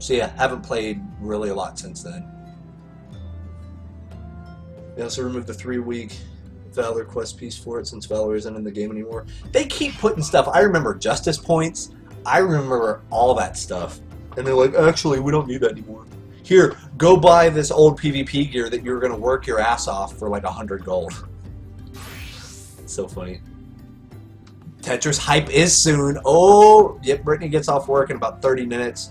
So yeah, haven't played really a lot since then. They also removed the 3-week Valor quest piece for it since Valor isn't in the game anymore. They keep putting stuff. I remember Justice points. I remember all that stuff. And they're like, actually, we don't need that anymore. Here, go buy this old PvP gear that you're going to work your ass off for like 100 gold. It's so funny. Tetris hype is soon. Oh, yep, Brittany gets off work in about 30 minutes.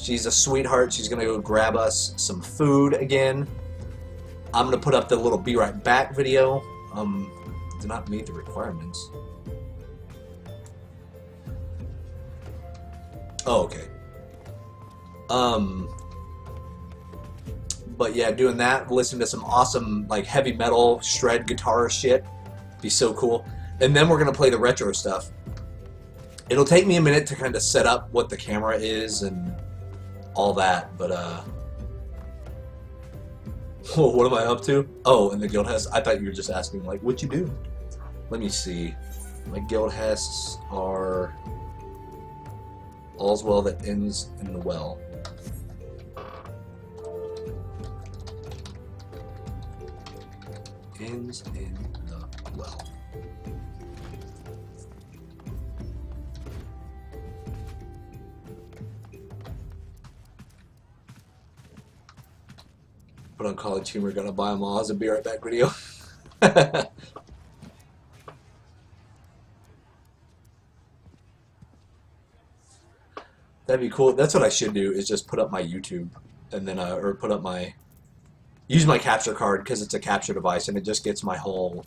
She's a sweetheart. She's going to go grab us some food again. I'm going to put up the little be right back video. Do not meet the requirements. Oh, okay. But yeah, doing that, listen to some awesome like heavy metal shred guitar shit. Be so cool. And then we're gonna play the retro stuff. It'll take me a minute to kind of set up what the camera is and all that, but oh, what am I up to? Oh, and the guild has. I thought you were just asking like, what you do? Let me see. My guild hests are all's well that ends in the well. Ends in the well. Put on College Humor, gonna buy them all as a be right back video. That'd be cool. That's what I should do, is just put up my YouTube and then or put up my use my capture card because it's a capture device and it just gets my whole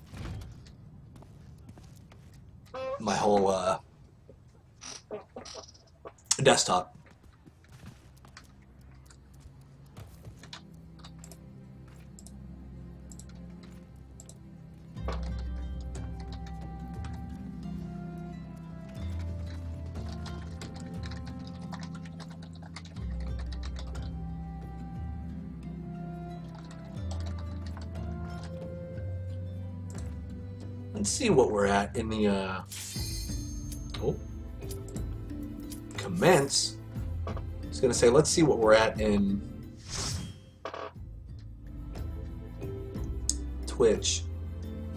desktop. Let's see what we're at in the commence. I was gonna say, let's see what we're at in Twitch,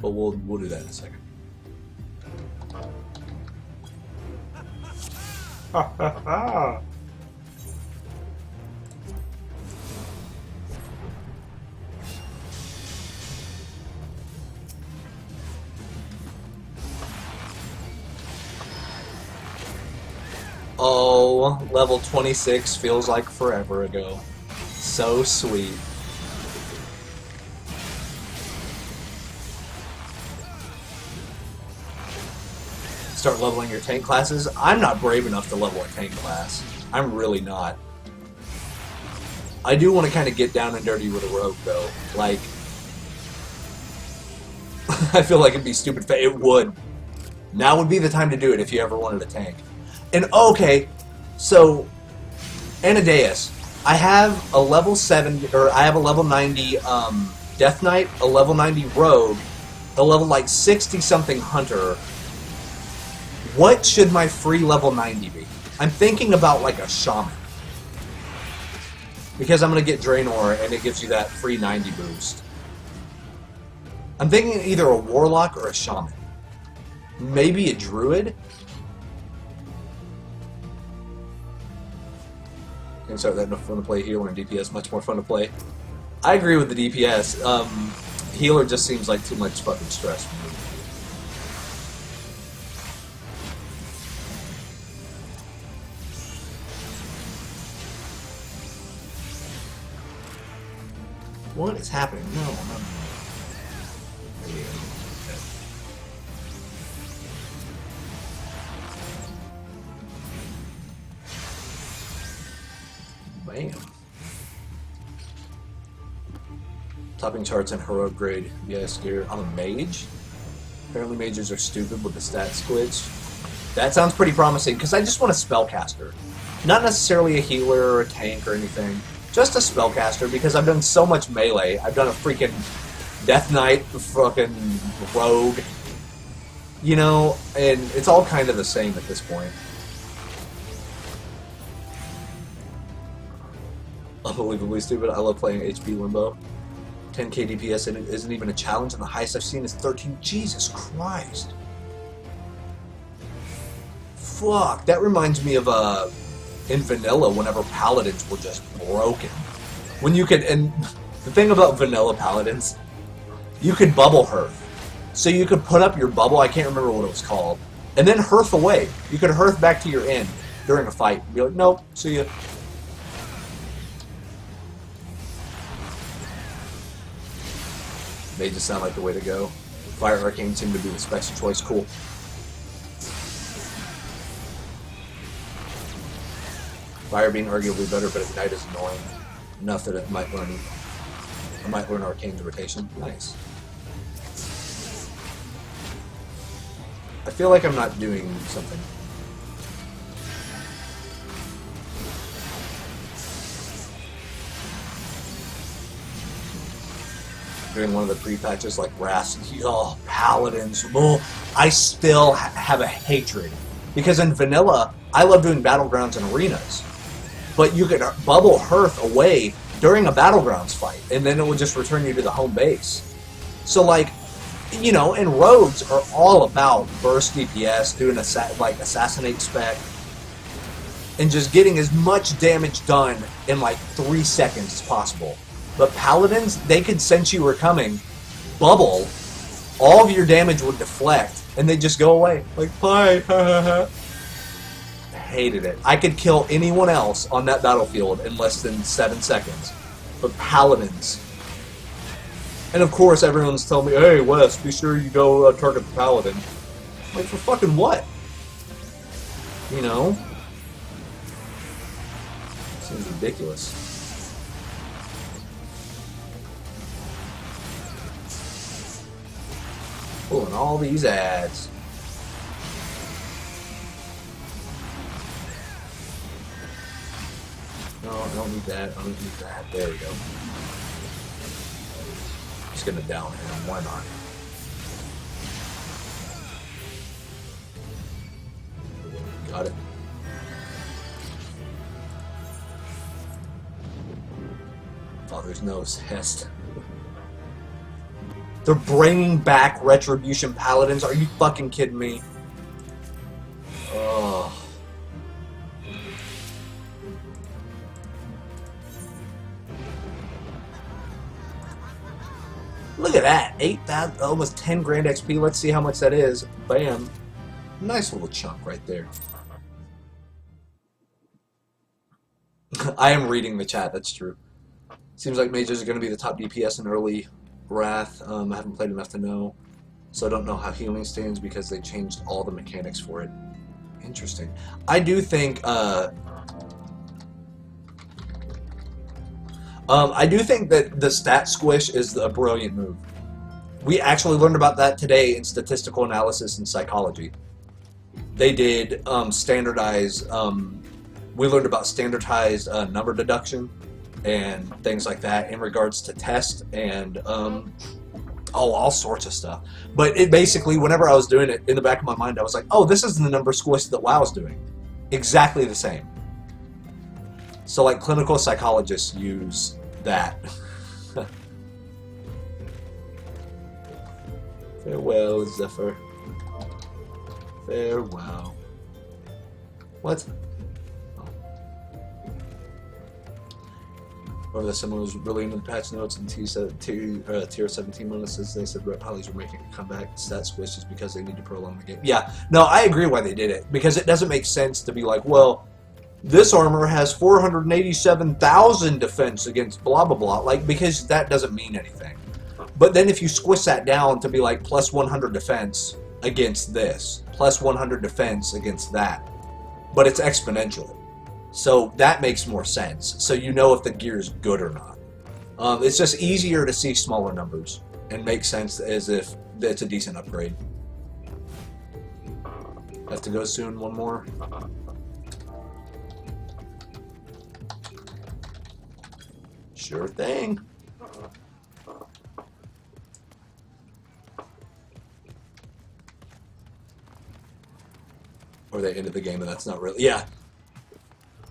but we'll do that in a second. Ha ha ha! Oh, level 26 feels like forever ago. So sweet. Start leveling your tank classes? I'm not brave enough to level a tank class. I'm really not. I do want to kind of get down and dirty with a rogue, though. Like, I feel like it'd be stupid. It would. Now would be the time to do it if you ever wanted a tank. And okay, so Anadeus, I have a level 70, or I have a level 90 Death Knight, a level 90 Rogue, a level like 60 something Hunter. What should my free level 90 be? I'm thinking about like a Shaman, because I'm gonna get Draenor and it gives you that free 90 boost. I'm thinking either a Warlock or a Shaman, maybe a Druid. And start that fun to play healer and DPS, much more fun to play. I agree with the DPS. Healer just seems like too much fucking stress for me. What is happening? No, I'm not. Bam. Topping charts and heroic grade. Yes, gear. I'm a mage. Apparently mages are stupid with the stat squidge. That sounds pretty promising, because I just want a spellcaster. Not necessarily a healer or a tank or anything. Just a spellcaster, because I've done so much melee. I've done a freaking Death Knight, fucking Rogue. You know, and it's all kind of the same at this point. unbelievably stupid. I love playing HP Limbo. 10k DPS isn't even a challenge, and the highest I've seen is 13. Jesus Christ. Fuck, that reminds me of in vanilla whenever paladins were just broken. When you could, and the thing about vanilla paladins, you could bubble hearth. So you could put up your bubble, I can't remember what it was called, and then hearth away. You could hearth back to your end during a fight. Be like, nope, see ya. They just sound like the way to go. Fire Arcane seemed to be the specs of choice. Cool. Fire being arguably better, but Ignite is annoying enough that I might learn Arcane's rotation. Nice. I feel like I'm not doing something. During one of the pre-patches, like Wrath, oh, Paladins, oh, I still have a hatred. Because in vanilla, I love doing Battlegrounds and arenas. But you could bubble Hearth away during a Battlegrounds fight, and then it would just return you to the home base. So, like, you know, and roads are all about burst DPS, doing like Assassinate spec, and just getting as much damage done in like 3 seconds as possible. But Paladins, they could sense you were coming, bubble, all of your damage would deflect, and they'd just go away. Like, bye, ha ha ha. Hated it. I could kill anyone else on that battlefield in less than 7 seconds. But Paladins. And of course, everyone's telling me, hey, Wes, be sure you go target the Paladin. Like, for fucking what? You know? Seems ridiculous. Pulling all these ads. No, I don't need that. I don't need that. There we go. Just gonna down him. Why not? Got it. Father's nose test. They're bringing back Retribution Paladins. Are you fucking kidding me? Oh. Look at that. 8,000, almost 10 grand XP. Let's see how much that is. Bam. Nice little chunk right there. I am reading the chat. That's true. Seems like mages are going to be the top DPS in early Wrath. I haven't played enough to know, so I don't know how healing stands because they changed all the mechanics for it. Interesting. I do think that the stat squish is a brilliant move. We actually learned about that today in statistical analysis and psychology. They did standardized. We learned about standardized number deduction and things like that in regards to test and all sorts of stuff. But it basically, whenever I was doing it, in the back of my mind, I was like, oh, this is the number squish that WoW's doing. Exactly the same. So, like, clinical psychologists use that. Farewell, Zephyr. Farewell. What? Or the symbols really into the patch notes and tier 17 bonuses. They said reptiles were making a comeback. Stat squish is because they need to prolong the game. Yeah, no, I agree why they did it. Because it doesn't make sense to be like, well, this armor has 487,000 defense against blah blah blah. Like, because that doesn't mean anything. But then if you squish that down to be like plus 100 defense against this, plus 100 defense against that, but it's exponential. So that makes more sense. So you know if the gear is good or not. It's just easier to see smaller numbers and make sense as if it's a decent upgrade. Have to go soon. One more. Sure thing. Or they ended the game and that's not really... Yeah.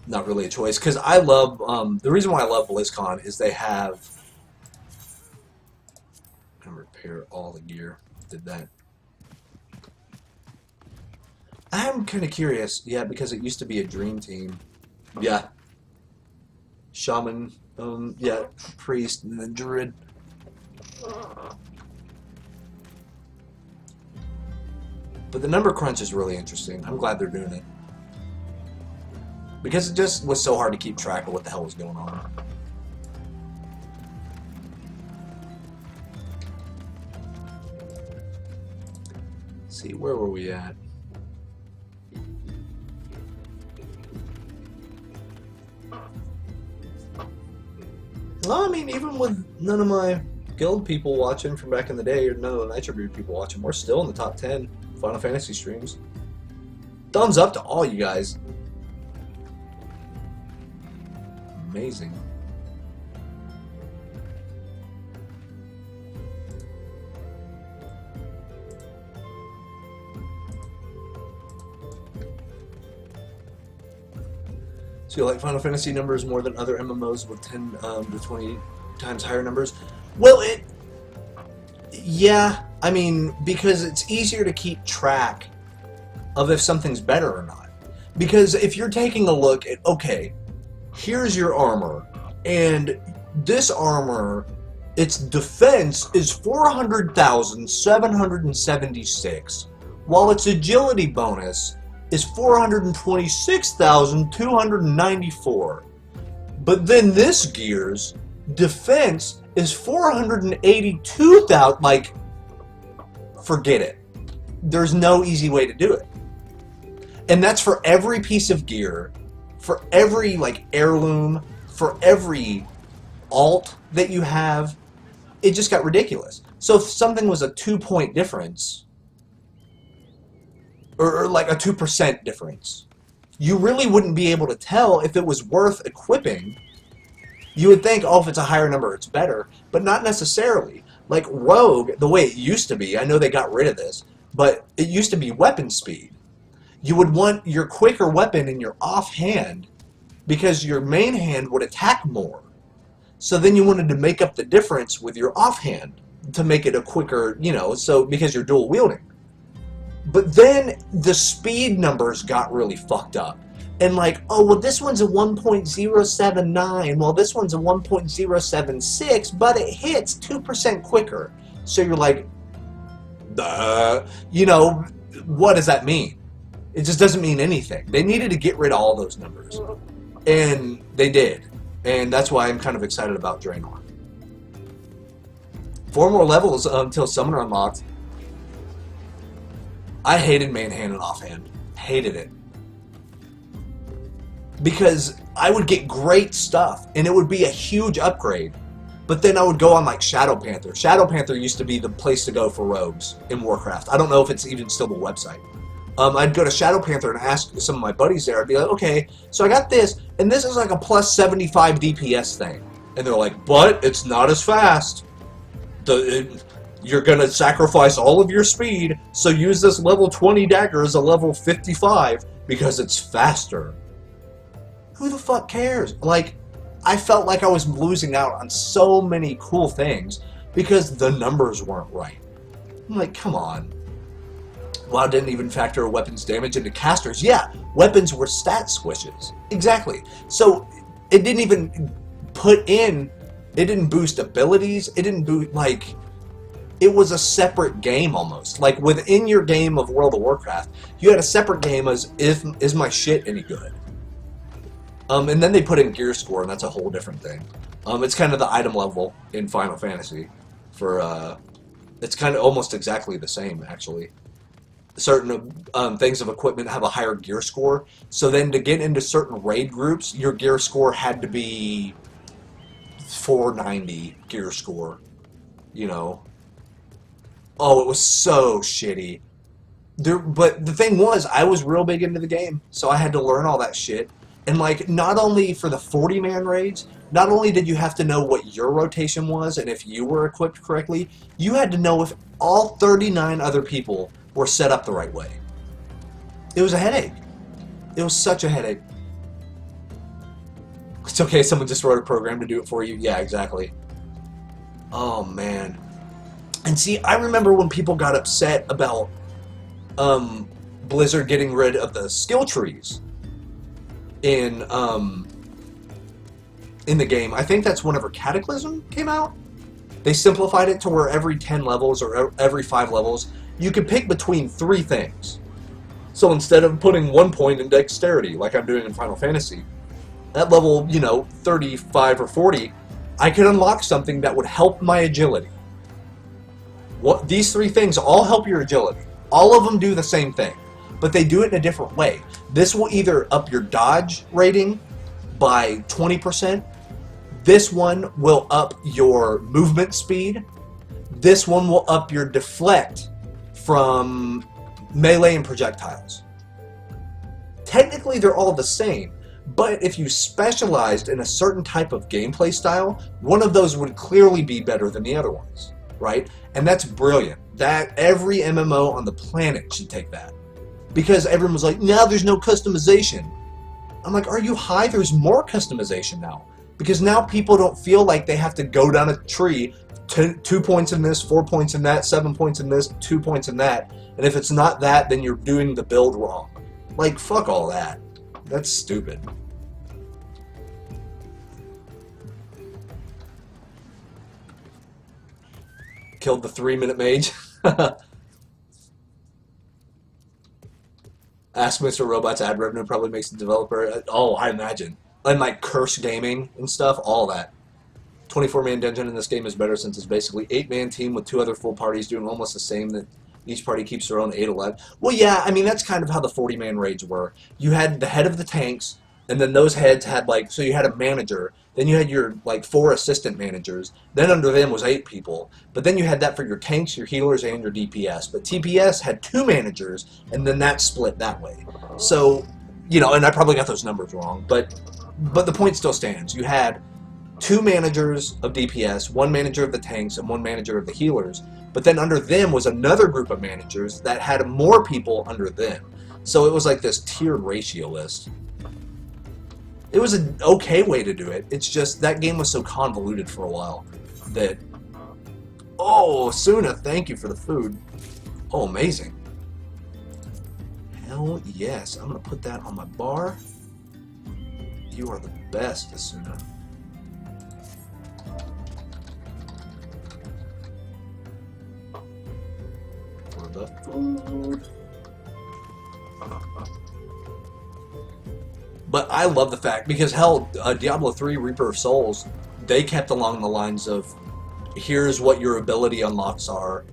not really a choice, because I love, the reason why I love BlizzCon is they have, I'm going to repair all the gear, did that. I'm kind of curious, yeah, because it used to be a dream team. Yeah. Shaman, yeah, priest, and then druid. But the number crunch is really interesting. I'm glad they're doing it. Because it just was so hard to keep track of what the hell was going on. Let's see, where were we at? Well, I mean, even with none of my guild people watching from back in the day, or none of the Nitro Breed people watching, we're still in the top 10 Final Fantasy streams. Thumbs up to all you guys. Amazing. So you like Final Fantasy numbers more than other MMOs with 10 to 20 times higher numbers? Well, yeah, I mean, because it's easier to keep track of if something's better or not. Because if you're taking a look at, okay, here's your armor, and this armor, its defense is 400,776, while its agility bonus is 426,294. But then this gear's defense is 482,000. Like, forget it. There's no easy way to do it. And that's for every piece of gear, for every, like, heirloom, for every alt that you have. It just got ridiculous. So if something was a 2-point difference, or like a 2% difference, you really wouldn't be able to tell if it was worth equipping. You would think, oh, if it's a higher number, it's better, but not necessarily. Like Rogue, the way it used to be, I know they got rid of this, but it used to be weapon speed. You would want your quicker weapon in your offhand because your main hand would attack more. So then you wanted to make up the difference with your offhand to make it a quicker, you know, so because you're dual wielding. But then the speed numbers got really fucked up. And like, oh, well, this one's a 1.079. Well, this one's a 1.076, but it hits 2% quicker. So you're like, you know, what does that mean? It just doesn't mean anything. They needed to get rid of all those numbers. And they did. And that's why I'm kind of excited about Draenor. 4 more levels until Summoner unlocked. I hated main hand and offhand. Hated it. Because I would get great stuff, and it would be a huge upgrade. But then I would go on like Shadow Panther. Shadow Panther used to be the place to go for rogues in Warcraft. I don't know if it's even still the website. I'd go to Shadow Panther and ask some of my buddies there. I'd be like, okay, so I got this, and this is like a plus 75 DPS thing. And they're like, but it's not as fast. You're going to sacrifice all of your speed, so use this level 20 dagger as a level 55 because it's faster. Who the fuck cares? Like, I felt like I was losing out on so many cool things because the numbers weren't right. I'm like, come on. WoW didn't even factor weapons damage into casters. Yeah, weapons were stat squishes. Exactly. So it didn't even put in, it didn't boost abilities, it didn't boost, like, it was a separate game almost. Like within your game of World of Warcraft, you had a separate game as is my shit any good? And then they put in gear score, and that's a whole different thing. It's kind of the item level in Final Fantasy. It's kind of almost exactly the same, actually. Certain things of equipment have a higher gear score, so then to get into certain raid groups, your gear score had to be 490 gear score, you know. Oh, it was so shitty. But the thing was, I was real big into the game, so I had to learn all that shit. And like, not only for the 40-man raids, not only did you have to know what your rotation was and if you were equipped correctly, you had to know if all 39 other people were set up the right way. It was a headache. It was such a headache. It's okay, someone just wrote a program to do it for you. Yeah, exactly. Oh, man. And see, I remember when people got upset about Blizzard getting rid of the skill trees in the game. I think that's whenever Cataclysm came out. They simplified it to where every 10 levels or every 5 levels, you could pick between 3 things. So instead of putting 1 point in dexterity, like I'm doing in Final Fantasy, at level, 35 or 40, I could unlock something that would help my agility. These 3 things all help your agility. All of them do the same thing, but they do it in a different way. This will either up your dodge rating by 20%. This one will up your movement speed. This one will up your deflect from melee and projectiles. Technically, they're all the same, but if you specialized in a certain type of gameplay style, one of those would clearly be better than the other ones, right? And that's brilliant. That every MMO on the planet should take that. Because everyone was like, now there's no customization. I'm like, are you high? There's more customization now. Because now people don't feel like they have to go down a tree, 2 points in this, 4 points in that, 7 points in this, 2 points in that. And if it's not that, then you're doing the build wrong. Like, fuck all that. That's stupid. Killed the 3-minute mage. Ask Mr. Robot's ad revenue probably makes the developer... Oh, I imagine. And like curse gaming and stuff, all that. 24-man dungeon in this game is better since it's basically 8-man team with 2 other full parties doing almost the same. That each party keeps their own 8 alive. Well, yeah, I mean, that's kind of how the 40-man raids were. You had the head of the tanks, and then those heads had like... So you had a manager, then you had your like 4 assistant managers, then under them was 8 people. But then you had that for your tanks, your healers, and your DPS. But TPS had 2 managers, and then that split that way. So, and I probably got those numbers wrong, but the point still stands. You had 2 managers of DPS, 1 manager of the tanks, and 1 manager of the healers. But then under them was another group of managers that had more people under them. So it was like this tiered ratio list. It was an okay way to do it. It's just that game was so convoluted for a while that... Oh, Asuna, thank you for the food. Oh, amazing. Hell yes. I'm going to put that on my bar. You are the best, Asuna. For the food. But I love the fact, because hell, Diablo 3 Reaper of Souls, they kept along the lines of, here's what your ability unlocks are.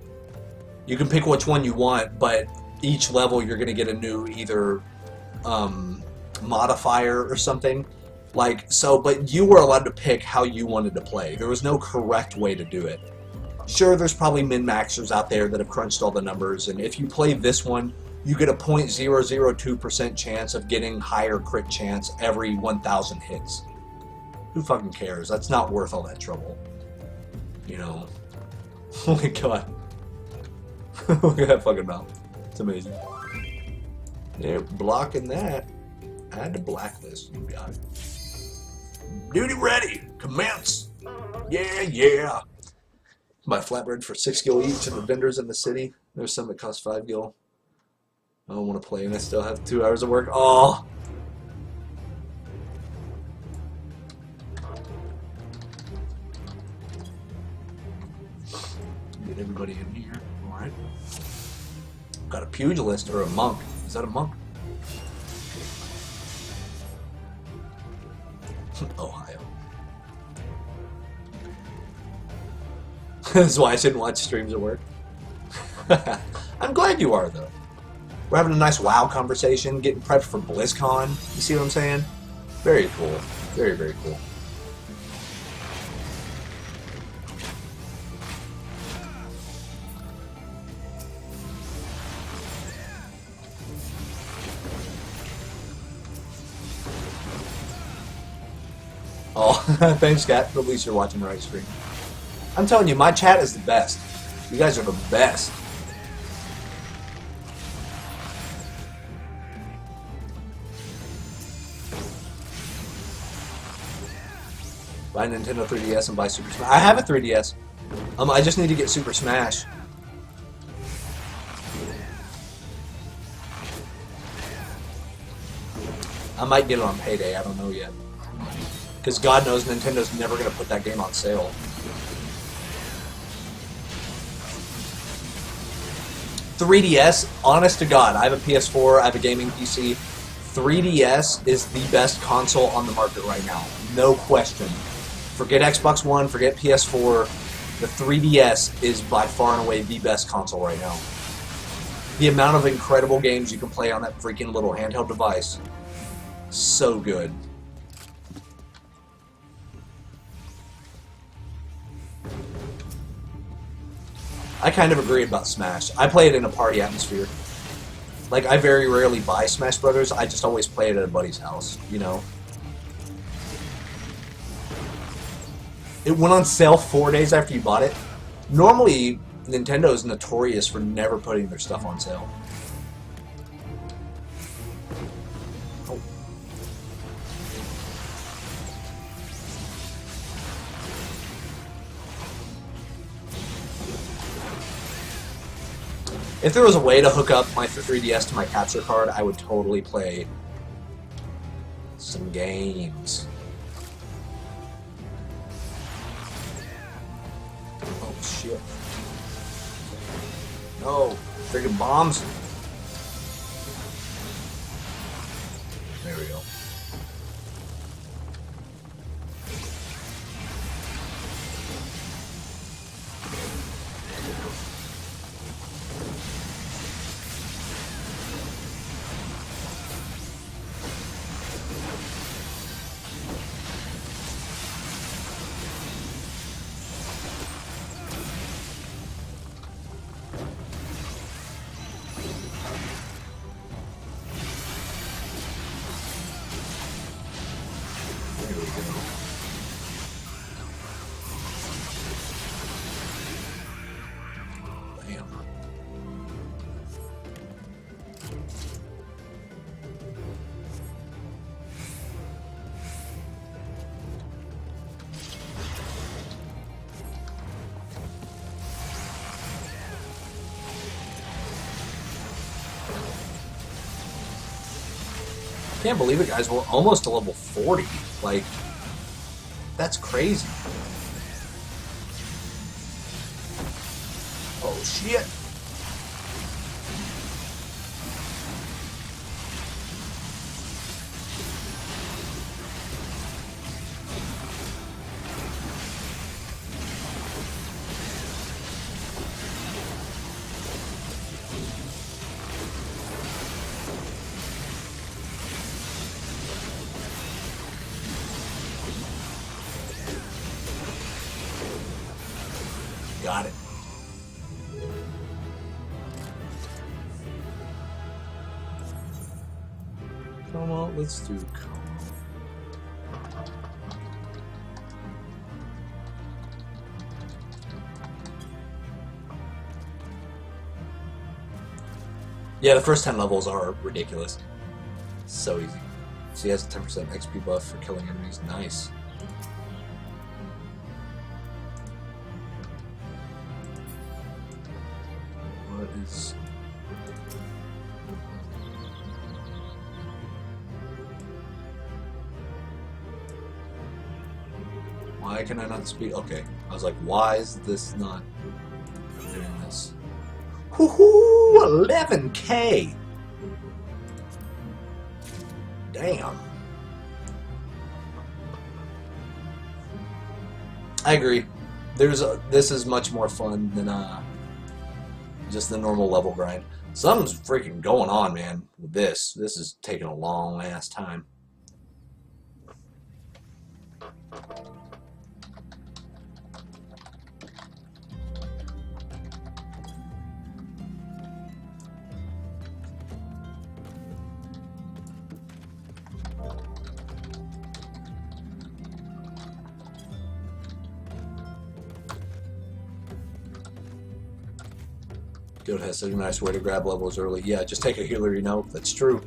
You can pick which one you want, but each level you're going to get a new either modifier or something. But you were allowed to pick how you wanted to play. There was no correct way to do it. Sure, there's probably min-maxers out there that have crunched all the numbers, and if you play this one, you get a 0.002% chance of getting higher crit chance every 1,000 hits. Who fucking cares? That's not worth all that trouble. Oh my god. Look at that fucking mouth. It's amazing. They're blocking that. I had to blacklist. You got it. Duty ready. Commence. Yeah. Buy flatbread for 6 gil each at the vendors in the city. There's some that cost 5 gil. I don't want to play and I still have 2 hours of work. Oh! Get everybody in here. Alright. Got a pugilist or a monk. Is that a monk? Ohio. This is why I shouldn't watch streams at work. I'm glad you are, though. We're having a nice WoW conversation, getting prepped for BlizzCon. You see what I'm saying? Very cool. Very, very cool. Oh, thanks, Kat. At least you're watching the right stream. I'm telling you, my chat is the best. You guys are the best. Buy Nintendo 3DS and buy Super Smash. I have a 3DS. I just need to get Super Smash. I might get it on payday. I don't know yet. Because God knows Nintendo's never going to put that game on sale. .3DS, honest to God, I have a PS4, I have a gaming PC. 3DS is the best console on the market right now. No question. Forget Xbox One, forget PS4. The 3DS is by far and away the best console right now. The amount of incredible games you can play on that freaking little handheld device. So good. I kind of agree about Smash. I play it in a party atmosphere. Like, I very rarely buy Smash Brothers. I just always play it at a buddy's house, you know? It went on sale 4 days after you bought it. Normally, Nintendo is notorious for never putting their stuff on sale. Oh. If there was a way to hook up my 3DS to my capture card, I would totally play some games. Oh shit. No, freaking bombs. There we go. Can't believe it, guys. We're almost to level 40. Like, that's crazy. Oh, shit. Got it. Come on, let's do come on. Yeah, the first 10 levels are ridiculous. So easy. So he has a 10% XP buff for killing enemies. Nice. Is why can I not speak? Okay, I was like, why is this not doing this? Woohoo! 11K. Damn. I agree. This is much more fun than just the normal level grind. Something's freaking going on, man, with this. This is taking a long ass time. Guild has such a nice way to grab levels early. Yeah, just take a healer, you know. That's true.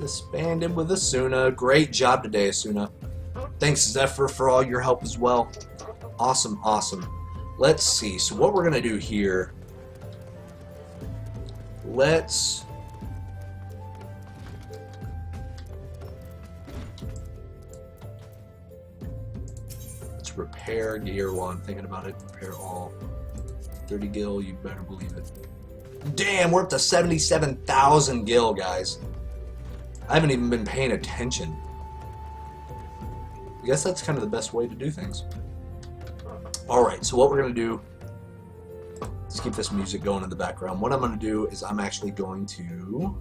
Disbanded with Asuna. Great job today, Asuna. Thanks, Zephyr, for all your help as well. Awesome, awesome. Let's see. So what we're going to do here... Let's repair gear while I'm thinking about it. Repair all. 30 gil, you better believe it. Damn, we're up to 77,000 gil, guys. I haven't even been paying attention. I guess that's kind of the best way to do things. Alright, so what we're going to do... Let's keep this music going in the background. What I'm going to do is I'm actually going to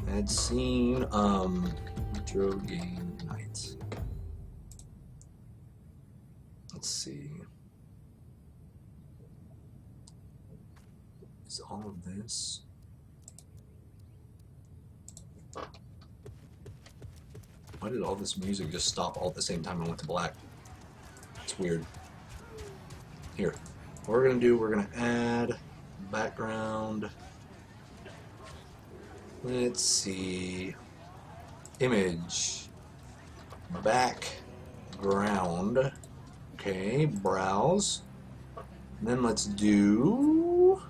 add scene intro game night. Let's see. Is all of this? Why did all this music just stop all at the same time and went to black? It's weird. Here, what we're going to do, we're going to add background. Let's see. Image. Background. Okay, browse. And then let's do...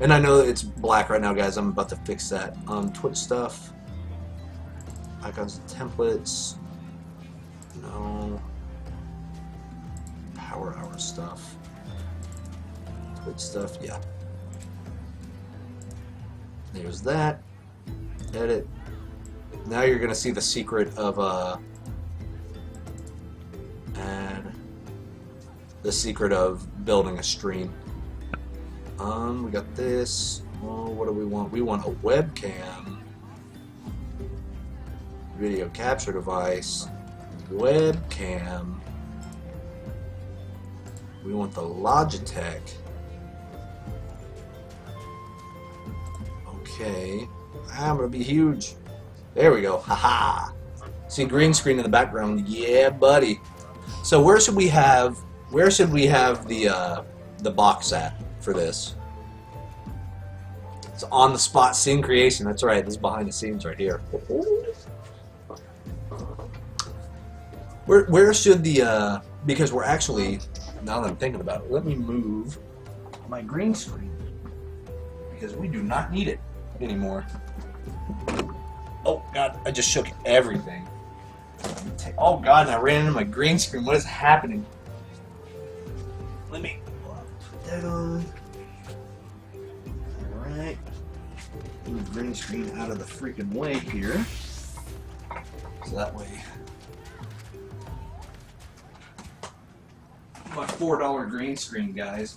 And I know it's black right now, guys. I'm about to fix that. Twitch stuff. Icons and templates. No. Power hour stuff. Twitch stuff, yeah. There's that. Edit. Now you're gonna see the secret of add the secret of building a stream. We got this. Oh, what do we want? We want a webcam. Video capture device. Webcam. We want the Logitech. Okay. I'm gonna be huge. There we go. Haha. See green screen in the background. Yeah, buddy. So where should we have the box at for this? It's on the spot scene creation. That's right. This is behind the scenes right here. Where should the because we're actually, now that I'm thinking about it, let me move my green screen because we do not need it anymore. Oh God, I just shook everything. Oh God, and I ran into my green screen. What is happening? Let me put that on. Alright. Move the green screen out of the freaking way here. So that way my $4 green screen, guys.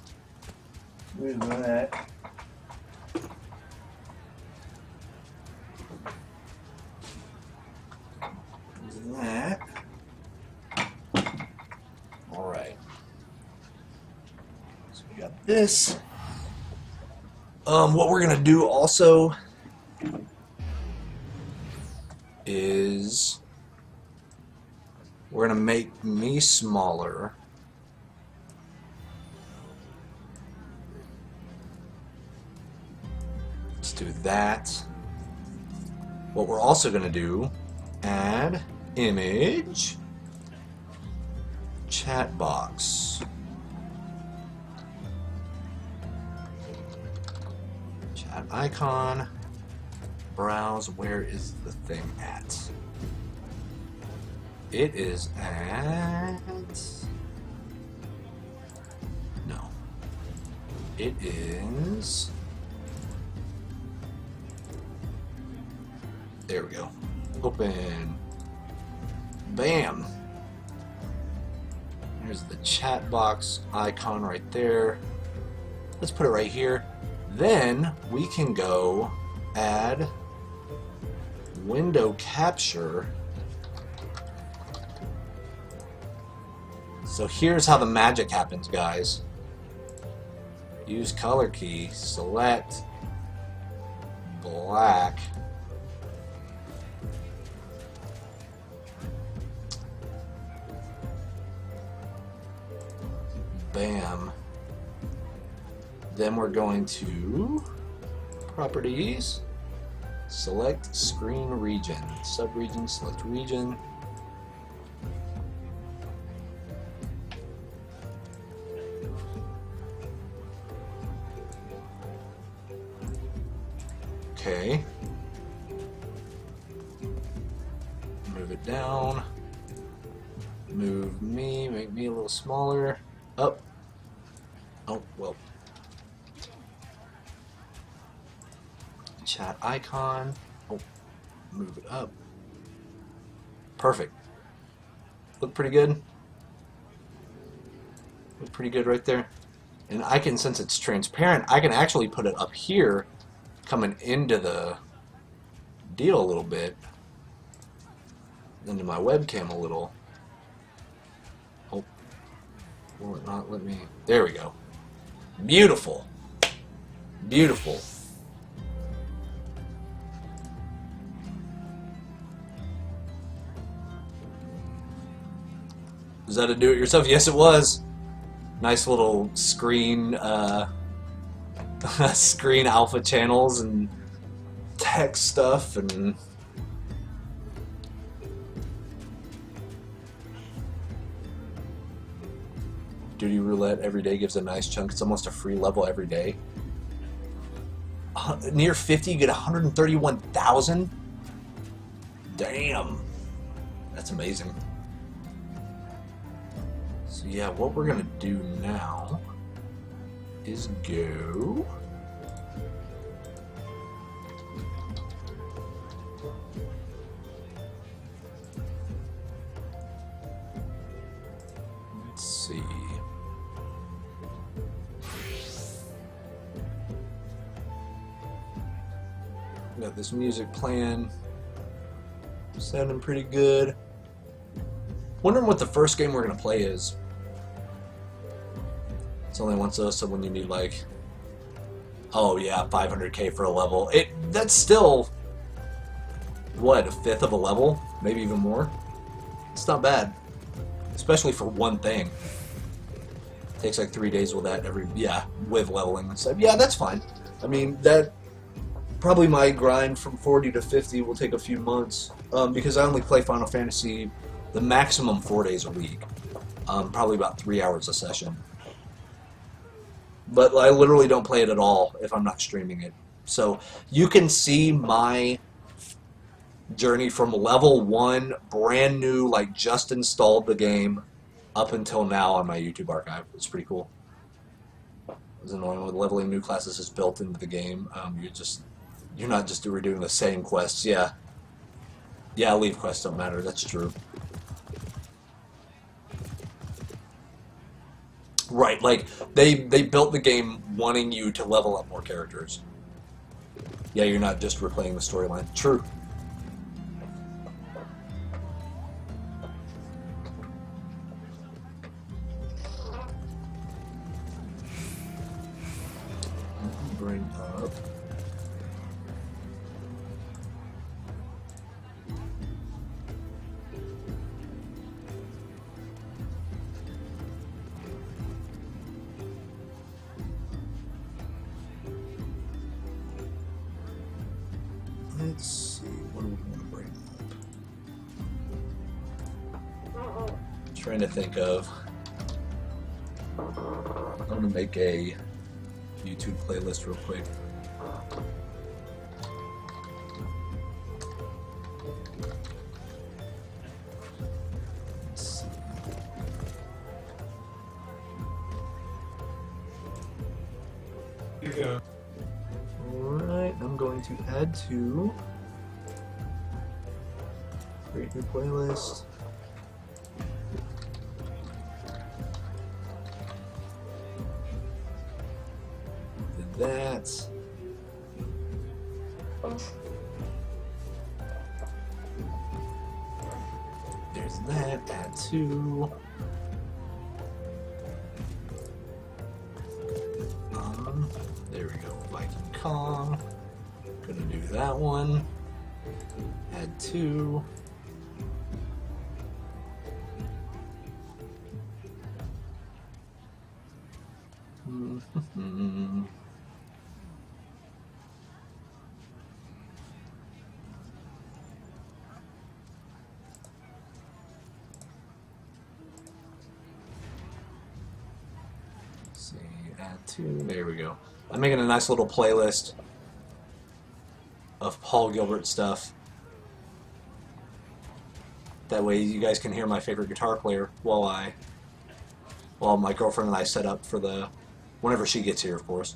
Where's that? That. Alright. So we got this. What we're gonna do also is we're gonna make me smaller. Let's do that. What we're also gonna do, add image, chat box, chat icon, browse. Where is the thing at? It is at, no, it is, there we go, open. Bam! There's the chat box icon right there. Let's put it right here. Then we can go add window capture. So here's how the magic happens, guys. Use color key, select black. Bam. Then we're going to Properties. Select screen region. Subregion, select region. Okay. Move it down. Move me, make me a little smaller. Up. Oh, well. Chat icon. Oh, move it up. Perfect. Look pretty good. Look pretty good right there. And I can, since it's transparent, I can actually put it up here, coming into the deal a little bit, into my webcam a little. Oh, will it not let me? There we go. Beautiful. Beautiful. Was that a do-it-yourself? Yes, it was. Nice little screen, screen alpha channels and text stuff and Duty Roulette every day gives a nice chunk. It's almost a free level every day. Near 50, you get 131,000. Damn, that's amazing. So yeah, what we're gonna do now is go. Let's see. Got this music playing, sounding pretty good. Wondering what the first game we're gonna play is. It's only once though, so when you need like, oh yeah, 500k for a level, that's still what, a fifth of a level, maybe even more. It's not bad, especially for one thing. It takes like 3 days with that with leveling and stuff. Yeah, that's fine. I mean, that probably my grind from 40 to 50 will take a few months because I only play Final Fantasy the maximum 4 days a week, probably about 3 hours a session. But I literally don't play it at all if I'm not streaming it. So you can see my journey from level 1, brand new, like just installed the game, up until now on my YouTube archive. It's pretty cool. It's annoying when leveling new classes is built into the game. You're not just redoing the same quests. Yeah, leave quests don't matter. That's true. Right, like they built the game wanting you to level up more characters. Yeah, you're not just replaying the storyline. True. Bring up. Let's see, what do we want to bring up? Trying to think of. I'm going to make a YouTube playlist real quick. Let's see. Yeah. Alright, I'm going to add to create new playlist. Did that. There's that, add to. There we go, Viking Kong. Gonna do that one. Add 2. see, add to, there we go. I'm making a nice little playlist of Paul Gilbert stuff. That way you guys can hear my favorite guitar player while my girlfriend and I set up for the, whenever she gets here, of course.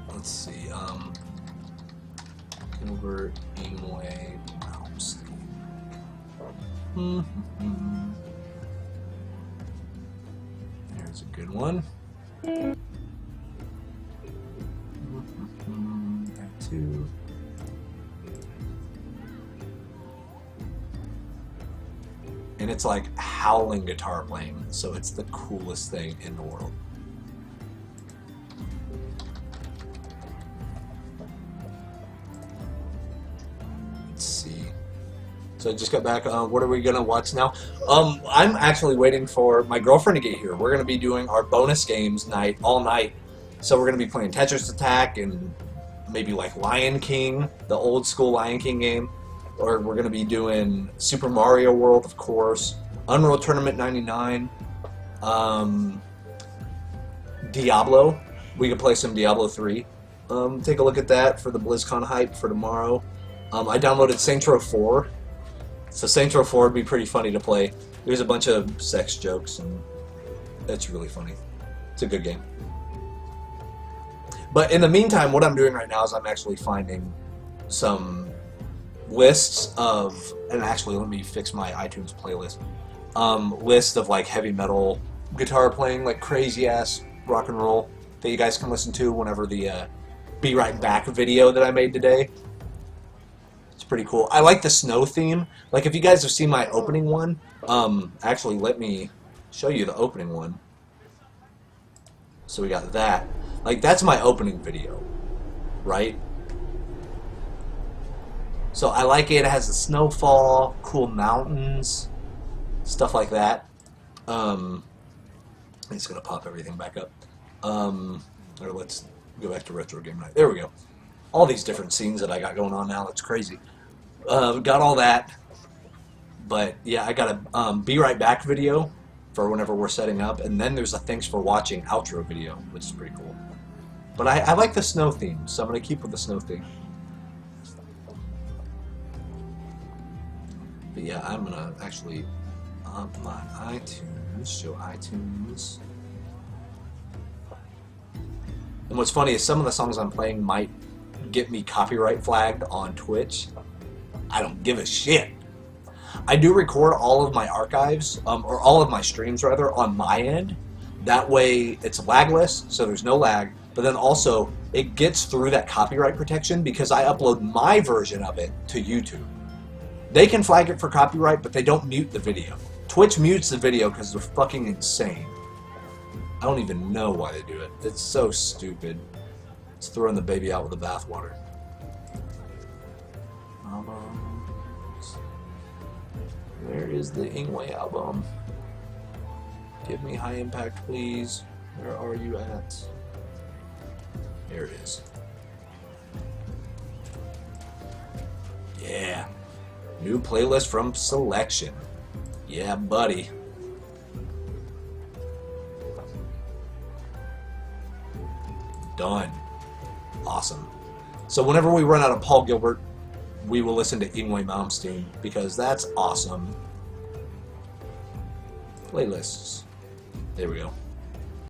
Let's see, Gilbert, Ingwe, Malmsteen. There's a good one. There too. And it's like howling guitar playing, so it's the coolest thing in the world. Let's see. So I just got back. What are we gonna watch now? I'm actually waiting for my girlfriend to get here. We're gonna be doing our bonus games night all night. So we're gonna be playing Tetris Attack and maybe like Lion King, the old school Lion King game. Or we're going to be doing Super Mario World, of course, Unreal Tournament 99, Diablo. We could play some Diablo 3. Take a look at that for the BlizzCon hype for tomorrow. I downloaded Saints Row 4. So Saints Row 4 would be pretty funny to play. There's a bunch of sex jokes, and it's really funny. It's a good game. But in the meantime, what I'm doing right now is I'm actually finding some lists of, and actually let me fix my iTunes playlist, list of like heavy metal guitar playing, like crazy ass rock and roll that you guys can listen to whenever the Be Right Back video that I made today. It's pretty cool. I like the snow theme. Like if you guys have seen my opening one, actually let me show you the opening one. So we got that. Like that's my opening video, right? So I like it. It has the snowfall, cool mountains, stuff like that. I'm just gonna pop everything back up. Or let's go back to retro game night. There we go. All these different scenes that I got going on now. It's crazy. Got all that. But yeah, I got a Be Right Back video for whenever we're setting up, and then there's a thanks for watching outro video, which is pretty cool. But I like the snow theme, so I'm gonna keep with the snow theme. But yeah, I'm gonna actually up my iTunes, show iTunes. And what's funny is some of the songs I'm playing might get me copyright flagged on Twitch. I don't give a shit. I do record all of my archives, or all of my streams rather, on my end. That way it's lagless, so there's no lag, but then also it gets through that copyright protection because I upload my version of it to YouTube. They can flag it for copyright, but they don't mute the video. Twitch mutes the video because they're fucking insane. I don't even know why they do it. It's so stupid. It's throwing the baby out with the bathwater. Where is the Ingwe album? Give me High Impact, please. Where are you at? There it is. Yeah. New playlist from Selection. Yeah, buddy. Done. Awesome. So whenever we run out of Paul Gilbert, we will listen to Ingwe Malmsteen because that's awesome. Playlists. There we go.